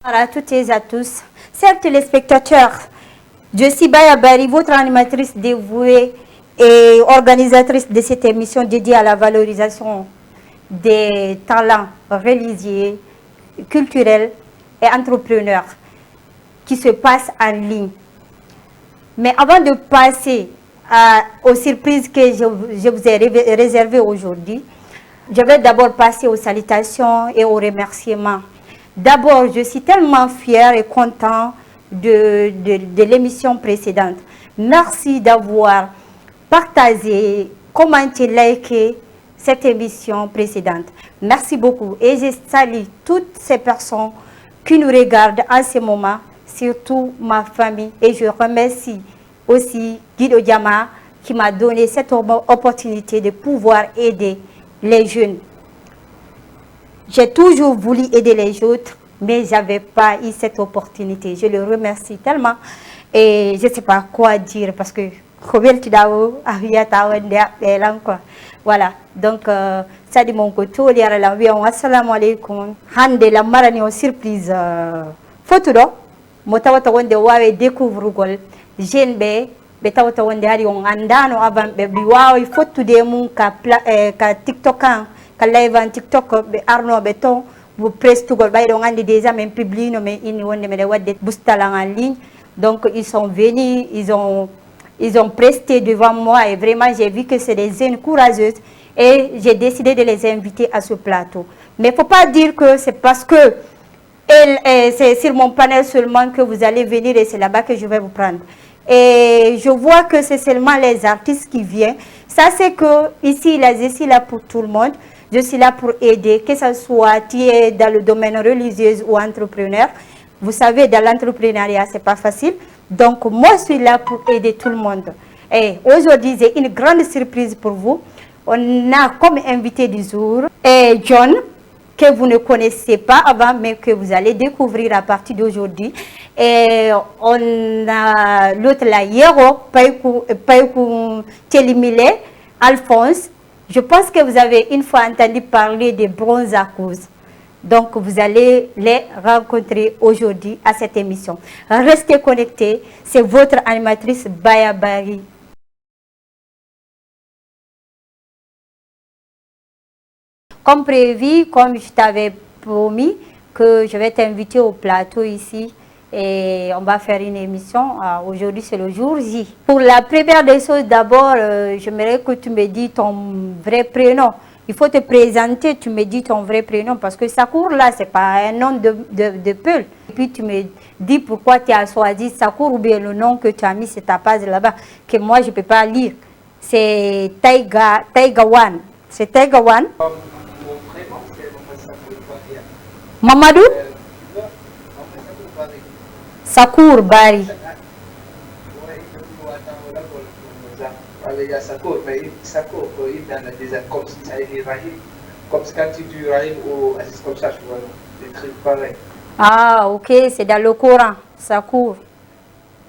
Bonjour à toutes et à tous. Chers téléspectateurs, je suis Baya Bari, votre animatrice dévouée et organisatrice de cette émission dédiée à la valorisation des talents religieux, culturels et entrepreneurs qui se passent en ligne. Mais avant de passer aux surprises que je vous ai réservées aujourd'hui, je vais d'abord passer aux salutations et aux remerciements. D'abord, je suis tellement fière et content de l'émission précédente. Merci d'avoir partagé, commenté, liké cette émission précédente. Merci beaucoup. Et je salue toutes ces personnes qui nous regardent en ce moment, surtout ma famille. Et je remercie aussi Guido Diama qui m'a donné cette opportunité de pouvoir aider les jeunes. J'ai toujours voulu aider les autres, mais je n'avais pas eu cette opportunité. Je le remercie tellement et je ne sais pas quoi dire parce que voilà, donc ça dit mon côté, assalamu alaikum. Hande la marani en surprise photo do motawata wonde wawe découvre gol jeune be tawata wonde hari on andano avant be wawi fottude mum ka TikTok ka live en TikTok be arno be ton vous prestugol baydo ngandi déjà même publié no mais ini wonde me wadde boostalang en ligne. Donc ils sont venus, ils ont presté devant moi et vraiment j'ai vu que c'est des jeunes courageuses et j'ai décidé de les inviter à ce plateau. Mais il ne faut pas dire que c'est parce que c'est sur mon panel seulement que vous allez venir et c'est là-bas que je vais vous prendre. Et je vois que c'est seulement les artistes qui viennent. Ça c'est que ici, je suis là pour tout le monde. Je suis là pour aider, que ce soit tu es dans le domaine religieux ou entrepreneur. Vous savez, dans l'entrepreneuriat, ce n'est pas facile. Donc, moi, je suis là pour aider tout le monde. Et aujourd'hui, j'ai une grande surprise pour vous. On a comme invité du jour John, que vous ne connaissez pas avant, mais que vous allez découvrir à partir d'aujourd'hui. Et on a l'autre là, Yero, Païkou Télimile, Alphonse. Je pense que vous avez une fois entendu parler des bronzes à cause. Donc, vous allez les rencontrer aujourd'hui à cette émission. Restez connectés. C'est votre animatrice Baya Bari. Comme prévu, comme je t'avais promis, que je vais t'inviter au plateau ici et on va faire une émission. Aujourd'hui, c'est le jour J. Pour la première des choses, d'abord, j'aimerais que tu me dises ton vrai prénom. Il faut te présenter, tu me dis ton vrai prénom parce que Sakour là, ce n'est pas un nom de Peul. Et puis tu me dis pourquoi tu as choisi Sakour ou bien le nom que tu as mis sur ta page là-bas, que moi je ne peux pas lire. C'est Taigawan. C'est Taigawan. Mon prénom, c'est Mamadou Sakour Bari. Il y a Sakour, mais Sakour, il y en a déjà comme si ça est Rahim. Comme quand tu dis Rahim ou Aziz comme ça, tu vois, des trucs pareils. Ah, ok, c'est dans le Coran, Sakour.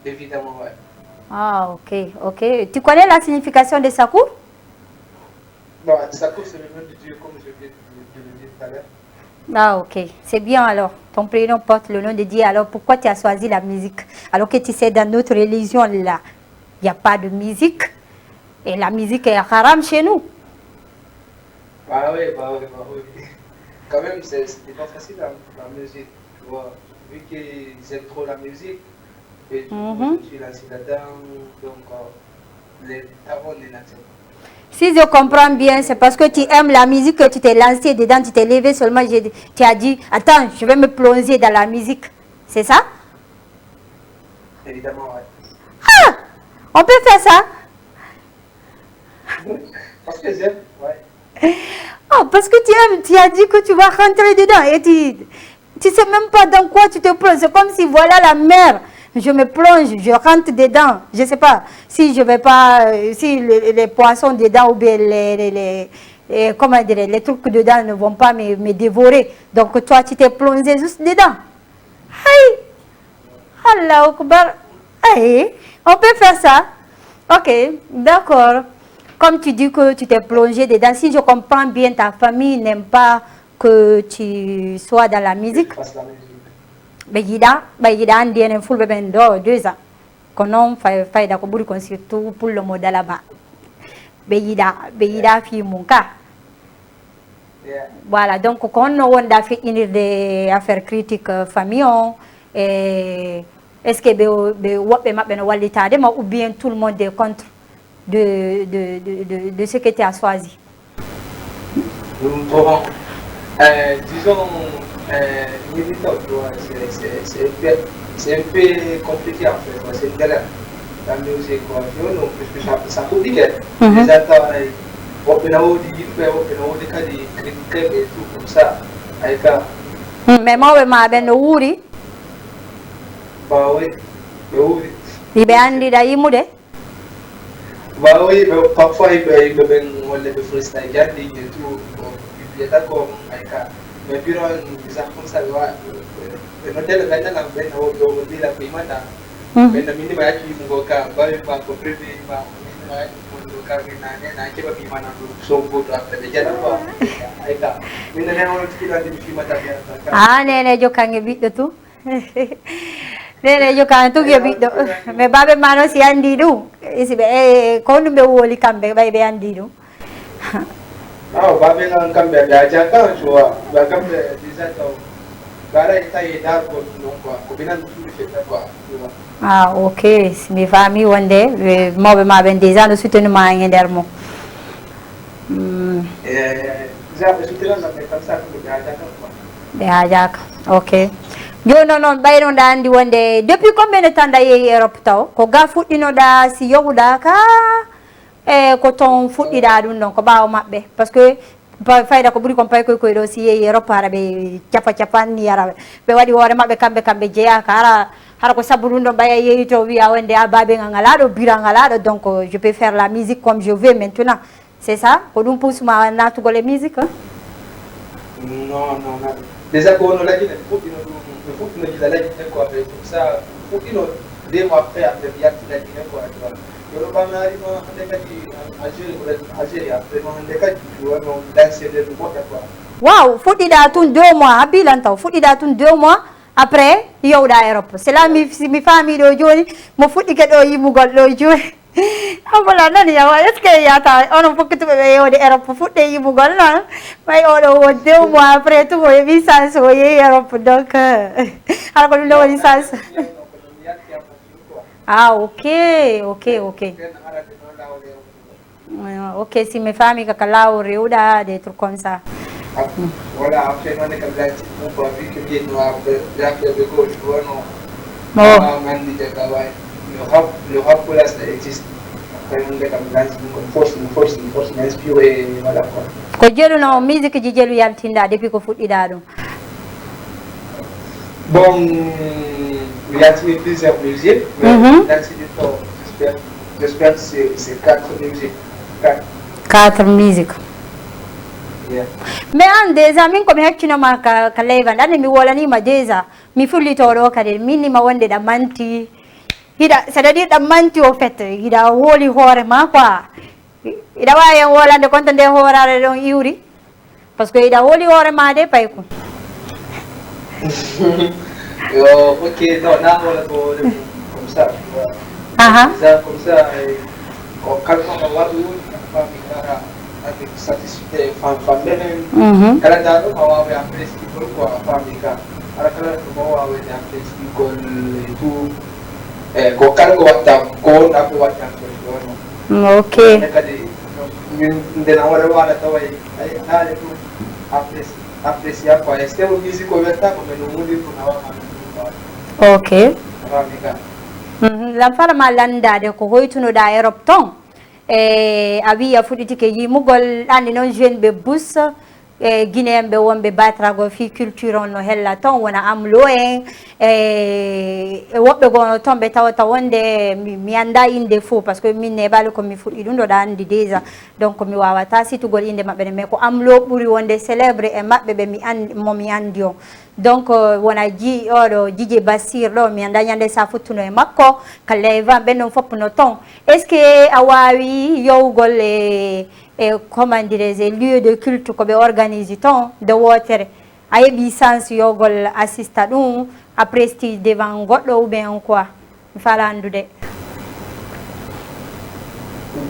Évidemment, ouais. Ah, ok, ok. Tu connais la signification de Sakour? Non, Sakour, c'est le nom de Dieu, comme je viens de le dire tout à l'heure. Ah, ok. C'est bien alors. Ton prénom porte le nom de Dieu. Alors, pourquoi tu as choisi la musique? Alors que tu sais, dans notre religion, là, il n'y a pas de musique. Et la musique est haram chez nous. Bah oui. Quand même, c'était pas facile la musique, tu vois. Vu qu'ils aiment trop la musique, et du coup, je suis lancé là-dedans, donc les parents les natifs. Si je comprends bien, c'est parce que tu aimes la musique que tu t'es lancé dedans, tu t'es levé seulement, tu as dit, attends, je vais me plonger dans la musique. C'est ça? Évidemment, ouais. Ah! On peut faire ça? Parce que j'aime, ouais. Oh, parce que tu aimes, tu as dit que tu vas rentrer dedans et tu sais même pas dans quoi tu te plonges. C'est comme si voilà la mer, je me plonge, je rentre dedans. Je ne sais pas si je vais pas, si les poissons dedans ou bien comment dire, les trucs dedans ne vont pas me dévorer. Donc toi, tu t'es plongé juste dedans. Aïe! Allah Akbar. Aïe! On peut faire ça. Ok, d'accord. Comme tu dis que tu t'es plongé dedans, si je comprends bien, ta famille n'aime pas que tu sois dans la musique. ɓe andi enen fulɓe ɓen ɗo 2 ans ko noon fayda ko ɓuri kon surtout pullo mo dalaba ɓe yiɗa fi mum ka voilà donc ko honno wonɗa feƴƴinirde affaire critique famille on est ce que ɓe woɓɓe maɓɓe no wallitadema ou bien tout le monde est contre de ce que tu as choisi? Bon, disons, c'est un peu compliqué en fait, c'est une galère. La musique, quoi, parce que ça complique. Les attentes, on peut critiquer et tout comme ça. Mais moi, je suis ouri. Bah oui, oui. Il est andi da yimude. Bah oui, parfois il peut le freestyle et tout. Il est d'accord avec ça. Mais puis on nous a comme ça, le modèle maintenant la peine au dire la primata. Mais le minimum à qui vous voca, bah il va comprendre pas. Ah, nene jokange ɓiɗɗo tu nene jokange tugi e ɓiɗɗo mais baɓe mano si andi ɗum siɓe ko ɗum ɓe woli kamɓe ɓay ɓe andi ɗum baɓe gan kamɓe ɓe aja kan jowa ɓe kamɓe déjà taw gara tawi dargo non quoi ko ɓinan tuɗi fetta quoi. Ah ok, mi fami wonde mawɓe ma ɓen déjà no soutenu ma e nder mum. Ɓe hajaka ok joni noon ɓaynoɗa andi wonde depuis combien de temps ɗa yeehi Europe taw ko ga fuɗɗinoɗa si yohuɗa ka e ko ton fuɗɗiɗa ɗum ɗon ko ɓawa maɓɓe par ce que fayda ko ɓuuri kon pay koye ɗo si yeehi Europe hara ɓe capanni ara ɓe waɗi hoore maɓɓe kamɓe jeeyaka hara ko sabu ɗum ɗon ɓaya yeehi to wiya wonde a baɓe ngal ngalaɗo bira ngalaɗo donc je peux faire la musique comme je veux maintenant c'est ça ko ɗum pusma natugol e musique non déjà ko wono laaƴi ɓe fuɗɗino gila laaƴi quoi comme ça fuɗɗino 2 mois après mi yarti laaƴi hen quoi yono ɓami arino hande kadi algérie après no hande kadi wono dansede ɗum moƴƴa quoi wow fuɗɗiɗa tun 2 mois ha bilan taw fuɗɗiɗa tun 2 mois après yowɗa Europe c'est là mi faami ɗo joni mo fuɗɗike ɗo yimugol ɗo joni voilà nani yawa est ce que yata onon fokkituɓe ɓe yewde Europe fuɗɗe yimugol noon may oɗo won 2 mois après tout o heeɓi chance o yeehi Europe donc hara ko ɗum ɗo woni chance ah ok ok si mi faami kaka lawol rewɗa des trucs comme ça voilà après non kam lati ɗum ko wi ko mbiyen no jafeɓe goo wono mandi jaga way le rap pour ça existe après non kam lati ɗum ko force mi inspiré voilà quoi ko jeeluno musique ji jeelu yaltinɗa depuis ko fuɗɗiɗa ɗum bon il y a plusieurs musiques j'espère que c'est 4 musiques 4 musiques mais an déjà min komi haccinoma ka leyval ɗanne mi wolanima déjà mi fullitoɗo kadi minnima wonde ɗam manti hiɗa c'est à dire ɗam manti au fait hiɗa wooli hoore ma quoi hiɗa wawi hen wolande konta nde hoorare ɗon iwri par ce que hiɗa wooli hoore ma de pay ko ok non na wola ko comme ça comme ça ko kalkoga waɗu fami kara avec satisfait famille kala da ɗum a wawi apprécier gol quoi famille ka ara kala ɗum o wawede apprécier gol et tout ko kala ko watta ko wonɗa ko watta wono ok kadi min ndena waɗa waɗa tawa haale ɗum apprécier quoi e stewo musique o wetta ko men wuli ɗum a wawa ok famille ka lam farama landade ko hoytunoɗa Europe ton a wi a fuɗɗitike yimugol andi noon jeune ɓe bus guinéen ɓe wonɓe batrago fi culture on no hella ton wona amlo en woɓɓe gono ton ɓe tawata wonde mi anda inde fo par ce que min neɓali komi fuɗɗi ɗum ɗoɗa andi déjà donc mi wawata situgol inde maɓɓe mais ko amlo ɓuuri wonde célèbre e maɓɓe ɓe momi andi on donc wona oɗo Djidji Bassir ɗo mi anda ñande sa futtuno e makko kala e van ɓen ɗon fopp no ton est ce que a wawi yowgol e comment dirais-je lieu de culte ko ɓe organise ton de wotere a heeɓi chance yowgol assista ɗum a prestige devant goɗɗo ou bien quoi mi fala andude.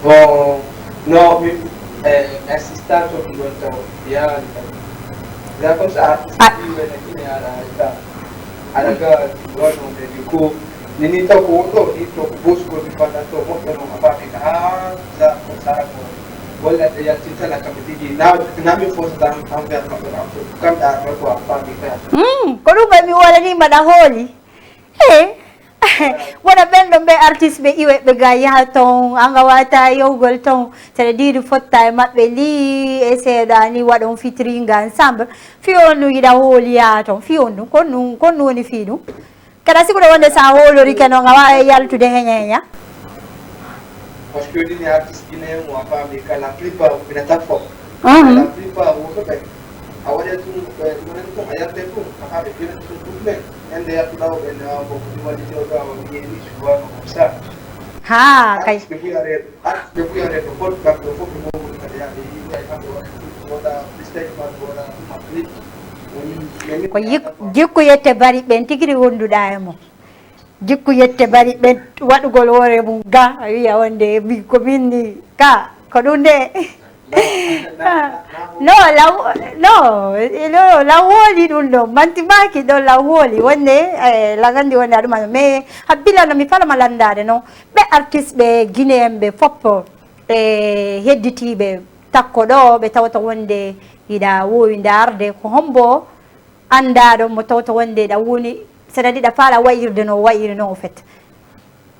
Bon, non, mais assistant sur le temps, bien, là comme ça, à la gare, du coup, ni to ko to ni to bos ko ni pada to mo to apa ni za ko sara ko wala da ya tinta la kam tigi na mi fo da am ver ma ko kam da ko apa ni ka ko ɗum ɓe mi wolani mbaɗa hooli wona ɓen ɗon ɓe artiste ɓe iwe ɓe ga yaha ton anga wata yewgol ton saɗa diri fotta e maɓɓe li e seeɗa ni waɗon fitringa ensemble fi on ɗum yiɗa hooli yaha ton fi on ɗum kon ɗum woni fi ɗum kada sikuɗo wonde sa hoolori ke noon a wawa yaltude heña heña parce que ni artiste guinéen mo apa mi ka la plupart ina ta fo la plupart wo ko ɓe a waɗe tum ɗumen tum a yarte tum a haɓe ɓira tum ɗumen ende yattuɗawo ɓe na boko ɗumwaɗi jewɗo awa yeni suwano comme ça ha kay ɓe ɓuyare ɗo fot kamɓe fof ɓe mogoɗi kadi yaɓe yiɗa kamɓe waɗa mistake man waɗa ɗuma clip ko jikku yette bari ɓen tigiri wonduɗa e mo jikku yette bari ɓen waɗugol hoore mum ga a wiya wonde mi ko minni ka ko ɗum nde law hooli ɗum ɗo mantimaki ɗon law hooli wonde lagandi wonde aɗuma mais habbillano mi falama landade noon ɓe artiste ɓe guinéen ɓe foppo e hedditiɓe takko ɗo ɓe tawata wonde hiɗa wowi darde ko hombo andaɗo mo tawta wonde ɗa woni saɗa ɗiɗa faala wayirde no wayiri no fait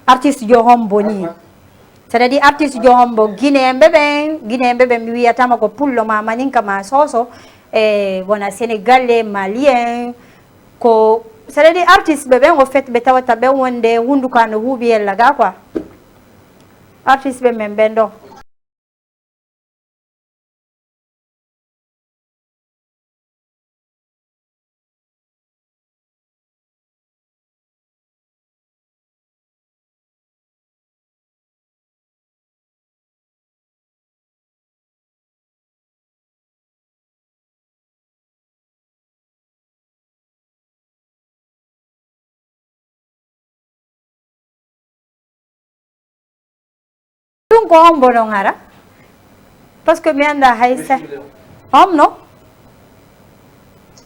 artiste jo hombo ni saɗa ɗi artiste jo hombo guinéen ɓe mi wiyatama ko pullo ma maninka ma soso e wona sénégalais malien ko saɗa ɗi artiste ɓe ɓen o fait ɓe tawata ɓen wonde hunduka no huuɓi yella ga quoi artiste ɓe men ɓen ɗo ɗum ko hombo noon hara par ce que mi anda hay sa hom no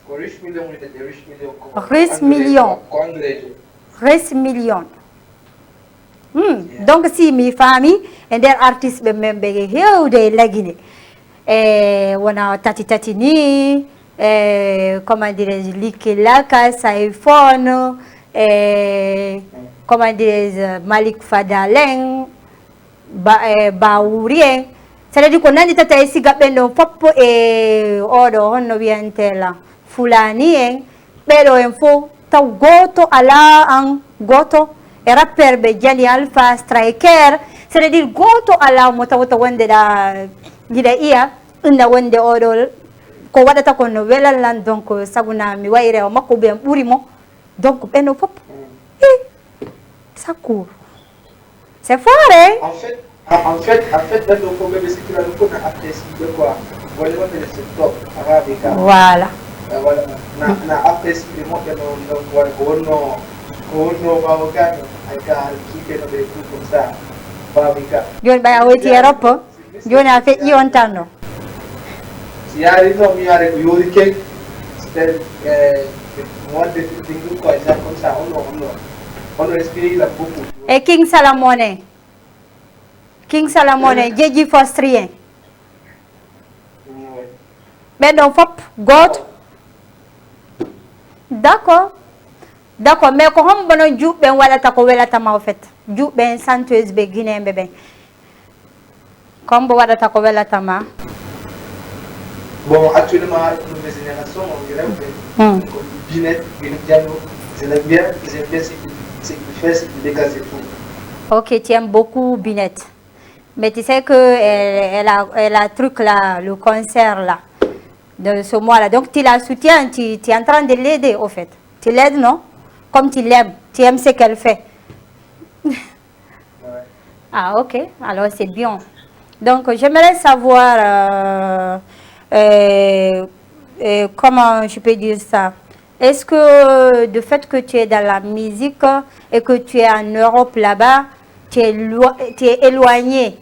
ko riche million woni de riche million ko riche million ko anglais riche million donc si mi faami e nder artiste ɓe men ɓe hewde lagine e wona tati ni e comment dirais-je Licky Lakas iPhone e comment dirais-je Malik Fadalen Bawuri saɗa ɗi ko nandi tata e siga ɓen ɗon foppo e oɗo honno wiyantela fulani en ɓeɗo en fof taw goto ala an goto e rappeur ɓe Jali Alpha Striker saɗa ɗi goto ala mo tawata wonde ɗa giɗa iya inna wonde oɗo ko waɗata ko no welallan donc saguna mi wayre o makko ɓen ɓuuri mo donc ɓenɗo foppo sakkour c'est fort en fait dans le problème c'est que nous faut apprécier quoi voilà c'est top arabe voilà na apprécier le monde donc voilà on va regarder avec qui fait nos trucs comme ça babika joni ɓay a woyti Europe joni a feƴƴi on tan ɗo si yari no mi yari ko yori kek c'est moi de tout quoi ça comme ça on respire la beaucoup e King Salamone Jeji Fostrien ɓen ɗon fop goto d'accord mais ko hombo noon juɓɓen waɗata ko welatama o fait juɓɓen chanteuse ɓe guinéɓe ɓen ko hombo waɗata ko welatama bon actuellement nouvelle génération on dirait que Binet Diallo je l'aime bien ce qu'il fait c'est qu'il dégage tout. Ok, tu aimes beaucoup Binet. Mais tu sais que elle a truc là, le concert là, de ce mois-là. Donc tu la soutiens, tu es en train de l'aider au fait. Tu l'aides, non? Comme tu l'aimes, tu aimes ce qu'elle fait. Ouais. Ah ok, alors c'est bien. Donc j'aimerais savoir comment je peux dire ça. est-ce que de fait que tu es dans la musique et que tu es en Europe là-bas, tu es éloigné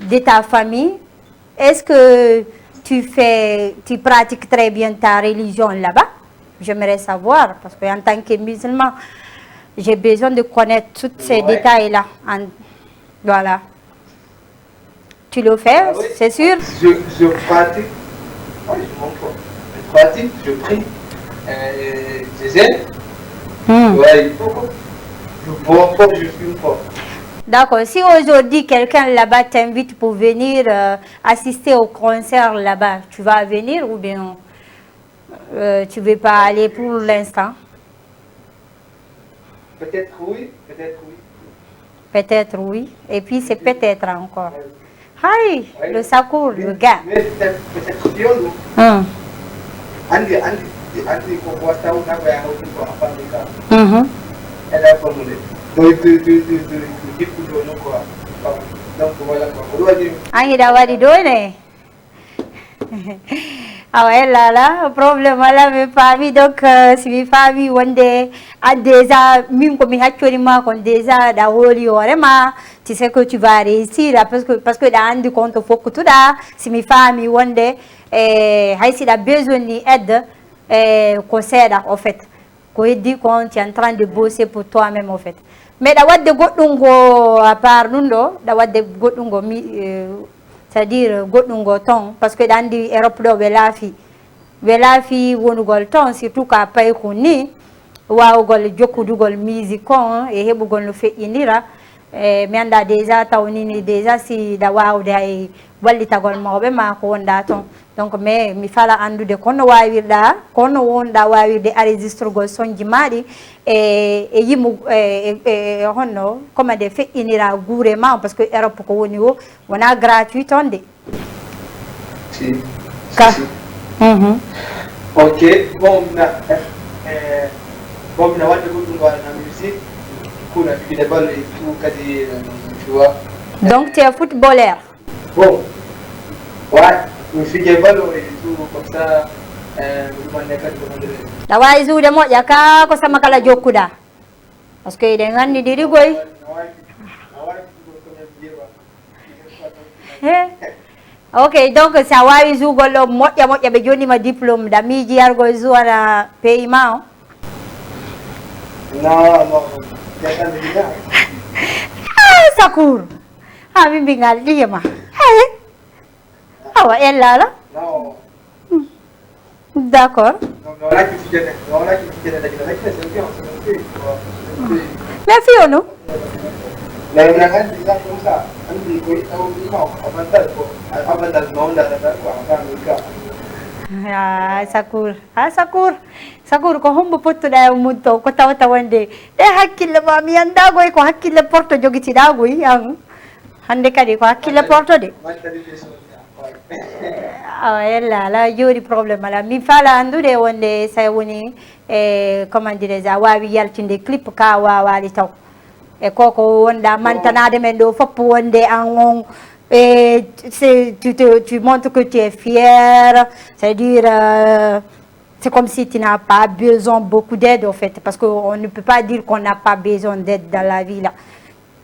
de ta famille, est-ce que tu pratiques très bien ta religion là-bas? J'aimerais savoir, parce qu'en tant que musulman, j'ai besoin de connaître tous ces détails-là. Voilà. Tu le fais, Oui. c'est sûr? Je pratique. Oui, je pratique, je prie. Je aide. Ouais, il faut. Je bois fort, je fume fort. D'accord. Si aujourd'hui quelqu'un là-bas t'invite pour venir assister au concert là-bas, tu vas venir ou bien tu ne veux pas aller pour l'instant? Peut-être oui, peut-être oui. Peut-être oui. Et puis c'est peut-être encore. Hi, le sakour, le gars. Mais peut-être viol. Andi ko wasta una ba ya hoto ko afamika. Elle a formulé. Donc tu quoi. Donc voilà quoi. Angi da wadi dole. Ah ouais là là, problème là mes familles donc si mes familles wonde a déjà même comme hachori ma kon déjà da woli orema, tu sais que tu vas réussir parce que da andi compte faut que tout da si mes familles wonde si da besoin ni aide conseil en fait. Ko dit qu'on tu es en train de bosser pour toi-même en fait. Mais da wadde goddungo à part nundo da wadde goddungo c'est-à-dire goddungo ton parce que dans di Europe do be laafi wonugol ton surtout ka pay ko ni waawugol jokkudugol musique on e hebugol no feƴƴinira mi anda déjà tawnini déjà si da waawde ay wallitagol mawɓe ma ko wonda ton donc mais mi fala andude kono wawirɗa kono wonɗa wawirde enregistregol sonji maɗi e yimu honno comme de feƴƴinira guure ma parce que Europe ko woni o wona gratuit on de ok bon mina wadde goɗɗum na musique kuna fide balle et tout kadi tu vois donc tu es footballeur bon ouais mi fije balle et tout comme ça ɗumande kadi ɗumande ɗa wawi suude moƴƴa ka ko sama kala jokkuɗa par ce que eɗen anndi ɗirigoy ok donc sa wawi suugol ɗo moƴƴa moƴƴa ɓe jonima diplôme ɗa miiji yargol suwana pays ma o non Sakour min mbingal ɗiyema awa ellala d'accord mais fiyo no Sakour ko hombo pottuɗa e mum to ko tawta wonde ɗe hakkille ma mi andagoy ko hakkille porto jogitiɗagoy an hande kadi ko hakkille porto de awa yella ala joni probléme ala min faala andude wonde sa woni comment dirais a wawi yaltinde clip ka wawali taw e koko wonɗa mantanade men ɗo fopp wonde an on et tu montres que tu es fier, c'est-à-dire c'est comme si tu n'as pas besoin beaucoup d'aide en fait, parce qu'on ne peut pas dire qu'on n'a pas besoin d'aide dans la vie là.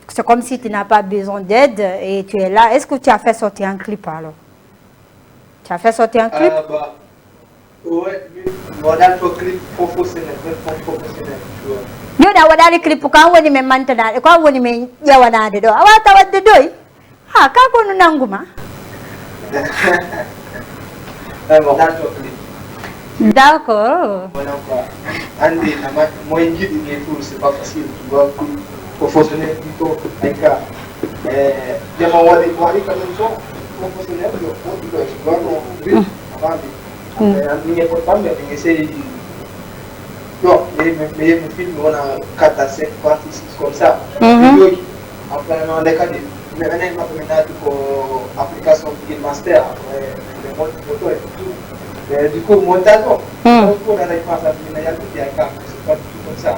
C'est comme si tu n'as pas besoin d'aide et tu es là. Est-ce que tu as fait sortir un clip alors? Tu as fait sortir un clip? Oui, on a un clip professionnel, tu vois. Yo da wadari clip quand on est maintenant, quand on est yawanade do, awata wadde doy. Ah, kako no nanguma? D'accord. Andy, moi, il dit que c'est pas facile, tu vois, pour fonctionner plutôt avec un. Il y a un moment où il professionnel, tu vois, il est important, mais il essaie de. Non, mais mon film, on a 4 à 5 parties, 6 comme ça. Après, on a des cas de. Mais on a une application qui est master, après, les modes photo et tout. Du coup, montage, on n'arrive pas à finir, c'est pas du tout comme ça.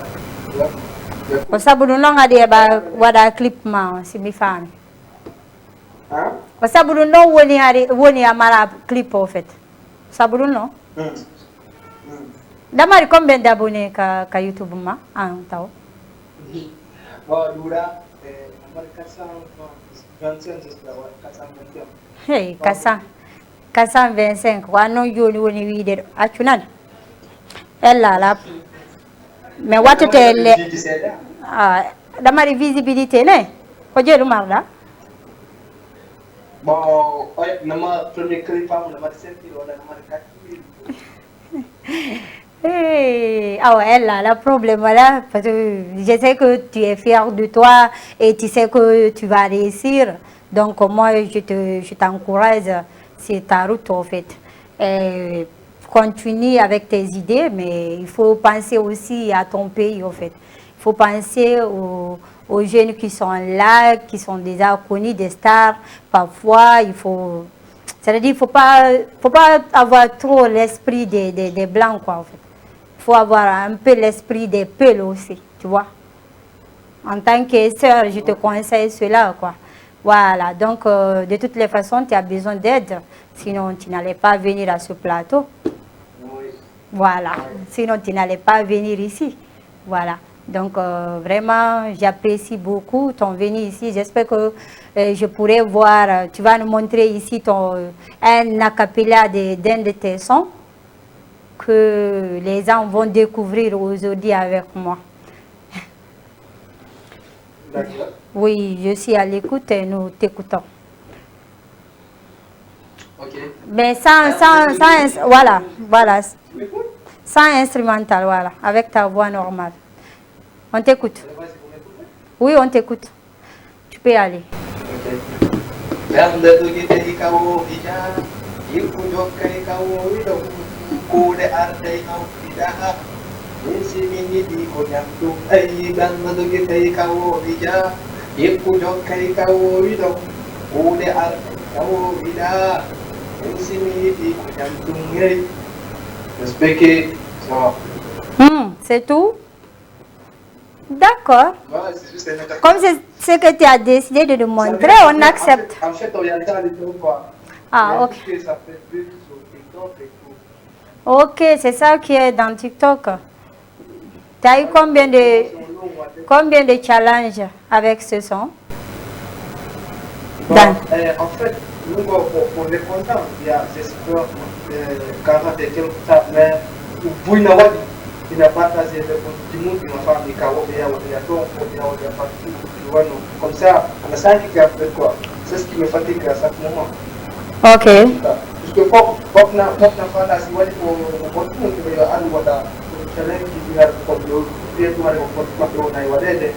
Kwa sababu nunonga dia ba wada clip ma si mi fami. Kwa sababu woni amara clip en fait. Sababu no? Damari, combien d'abonnés ka YouTube ma en tao? Bon, Lula, on va 425, j'espère, 421. Hey, 425. Wa non yoni woni wiide accunan. Ella la. Mais watete le ah damari visibilité ne ko jeeru marda. Bon, ouais, nama premier clip am nama 5 wala nama 4000. Hey, ah ouais, elle a le problème là, parce que je sais que tu es fier de toi et tu sais que tu vas réussir. Donc moi, je t'encourage, c'est ta route en fait. Et continue avec tes idées, mais il faut penser aussi à ton pays en fait. Il faut penser aux jeunes qui sont là, qui sont déjà connus, des stars. Parfois, il faut... C'est-à-dire qu'il ne faut pas avoir trop l'esprit des blancs, quoi, en fait. Il faut avoir un peu l'esprit des peuls aussi, tu vois. En tant que sœur, je te conseille cela, quoi. Voilà, donc de toutes les façons, tu as besoin d'aide. Sinon, tu n'allais pas venir à ce plateau. Oui. Voilà, sinon tu n'allais pas venir ici. Voilà, donc vraiment, j'apprécie beaucoup ton venue ici. J'espère que je pourrai voir, tu vas nous montrer ici un acapella d'un de tes sons que les gens vont découvrir aujourd'hui avec moi. D'accord. Oui, je suis à l'écoute et nous t'écoutons. Ok. Mais voilà, sans instrumental, voilà, avec ta voix normale. On t'écoute. Oui, on t'écoute. Tu peux y aller. C'est tout? D'accord. Comme c'est ce que tu as décidé de nous montrer, on accepte. En fait, on y entend les deux quoi. Ah, ok. Ok, c'est ça qui est dans TikTok. Tu as eu combien de challenges avec ce son? Bon, en fait, nous, pour les contents, il y a des sports, 40 et quelques temps, mais vous il n'a pas passé le continu, il n'a pas mis KO, il y a partout, comme ça, on a ça qui a fait quoi. C'est ce qui me fatigue à chaque moment. Ok. Parce que faut na fala si wali ko ko ko ya alu wada challenge qui a ko do bien ko na wadede.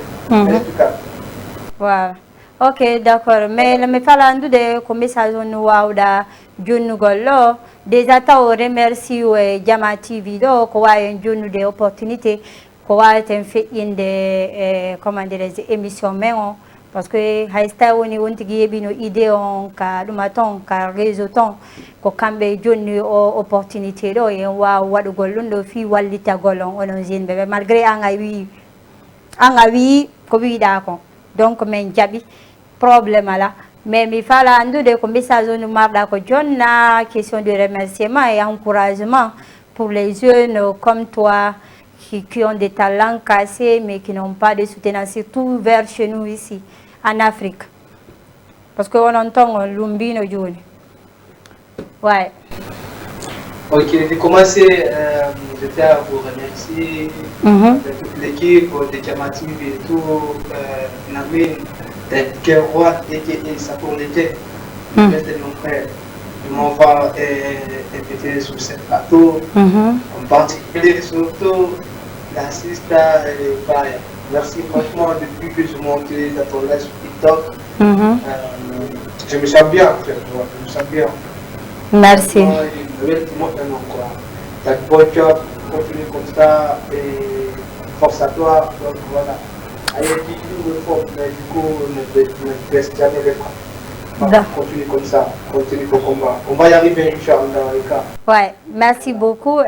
Voilà. Ok, d'accord. Mais le me falando de conversation no wauda junnu gollo déjà ta o remercie Jama TV do ko wa en junnu de opportunité ko wa ten fait inde comment dire les émissions men parce que haysta woni wonti yebi no idée on ka dumaton ka réseau ton ko kambe jonni o opportunité do en wa wadu gollundo fi wallita golon onon zin bebe malgré anga wi ko wi da ko donc men jabi problème là mais mi fala andude ko message no marda ko jonna question de remerciement et encouragement pour les jeunes comme toi qui ont des talents cassés mais qui n'ont pas de soutien, surtout vers chez nous ici en Afrique parce qu'on entend Lumbino Juni. Ouais. Ok, j'ai commencé, je tiens à vous remercier de toute l'équipe, de Jama TV et tout, Namin, de Roi et ça pour l'été, de mon frère. Ils m'ont invité sur ce plateau, en particulier surtout l'assistant et Baya. Merci franchement depuis que je montais dans ton live sur TikTok. Je me sens bien en fait, je me sens bien. Merci. T'as de bon job, continue comme ça et force à toi. Donc voilà. Allez, mais du coup, ne baisse jamais les bras. Continue comme ça, continue le combat. On va y arriver, Inch'Allah. Ouais, merci beaucoup.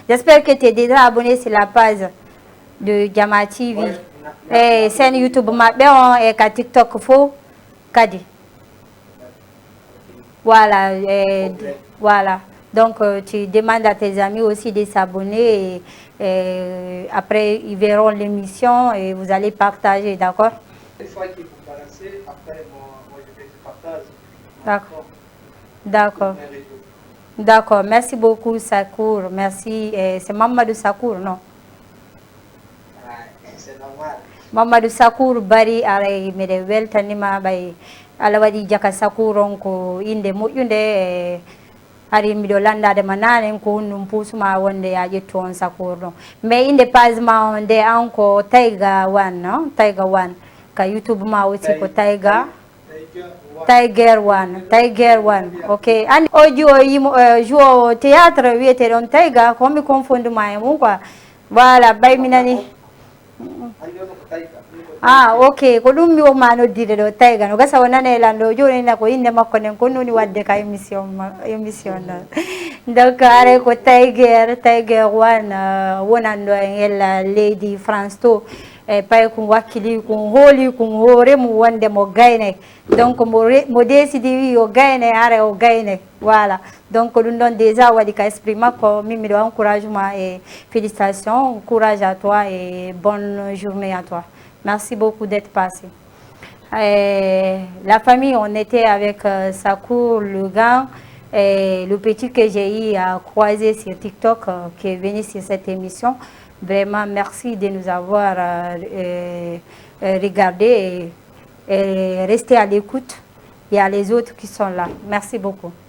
J'espère que tu es déjà abonné sur la page de Jama TV. Et c'est YouTube, et TikTok, Kadi. Voilà, voilà. Donc, tu demandes à tes amis aussi de s'abonner et après, ils verront l'émission et vous allez partager, d'accord? Une fois qu'ils vont balancer, après, moi je vais te partager. D'accord. D'accord. D'accord. Merci beaucoup, Sakour. Merci. C'est Mamadou Sakour, non? C'est normal. Mamadou Sakour bari aray mede weltanima bay ala waɗi jaka Sakouron ko inde moƴƴude ari miɗo landade ma nanen ko hunnum pusuma wonde ya ƴettu on Sakour ɗon mais inde page ma on nde an ko Taiga One non Taiga One ka YouTube ma aussi ko Taiga Tiger One ok andi o juo yimo juo théâtre wiyete ɗon Taiga ko mi confonduma e mum quoi voilà bayminani ah ok ko ɗum mi woma noddide ɗo Taiga no gasa o nanelan ɗo jonina ko inde makko nden ko noni wadde ka émission noon donc are ko Tiger One wonan ɗo en ella leydi France to e pay kum wakkili kum hooli kum hoore mum wonde mo gayne donc mo décidi wi o gayne are o gayne voilà donc ɗum ɗon déjà waɗi ka esprit makko min miɗo encouragement et félicitations courage à toi et bonne journée à toi. Merci beaucoup d'être passé. La famille, on était avec Sakour, le gars, et le petit que j'ai eu à croiser sur TikTok, qui est venu sur cette émission. Vraiment, merci de nous avoir regardé et rester à l'écoute. Il y a les autres qui sont là. Merci beaucoup.